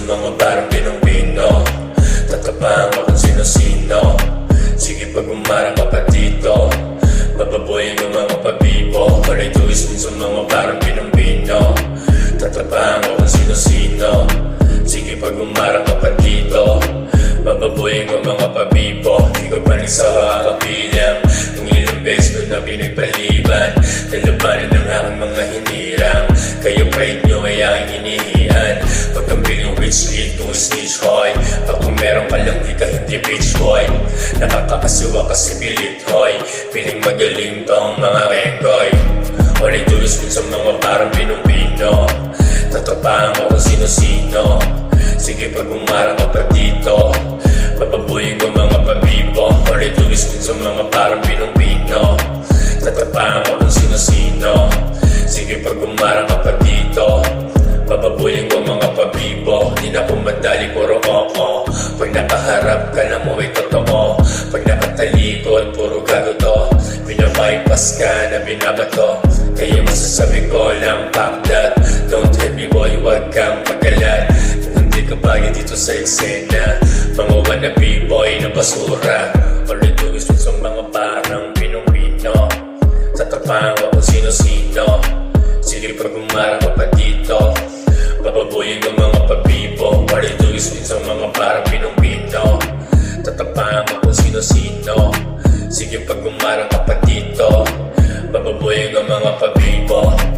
mga parang Pinong-Pino. Tatapang mo kung sino-sino. Sige pag umarang ka pa dito, bababoyin ang mga pabibo. All I do is win sa mga parang Pinong-Pino. Tatapang mo kung sino-sino. Sige pag umarang ka pa dito, bababoyin ang mga pabibo. Di ko pa rin sa kakabilang kung ilang beses ko na pinagpaliban. Lalabanan ng aking mga hinirang, kayo pride nyo ay aking hinihian. Pagkambil yung rich kid kung snitch hoy, pag kung meron ka lang di ka hindi bitch boy. Nakakakasuwa kasi pilit hoy, piling magaling tong mga renggoy. All I do is win sa mga parang Pinong-Pino. Tatapang mo kung sino-sino. Sige pag umarang ka pa dito, bababoyin ko mga pabibo. All I do is win sa mga parang Pinong-Pino. Tatapang mo kung sino-sino. Sige pag umarang ka pa dito, bababoyin ko mga pabibo. Di na pumadali puro koko. Pag nakaharap ka na mo ay totoo. Pag nakatalikod puro gago to. Binabypass ka na binabato. Kaya masasabi ko lang pack that. Don't hit me boy, wag kang magalat. Kung hindi ka bagay dito sa eksena, mga wannabe boy na basura. All I do is win sa mga parang Pinong-Pino. Tatapang mo kung sino-sino. Sige pag umarang ka pa dito, bababoyin ang mga pabibo. All I do is win sa mga parang Pinong-Pino. Tatapang mo kung sino-sino. Sige pag umarang ka pa dito, bababoyin ang mga pabibo.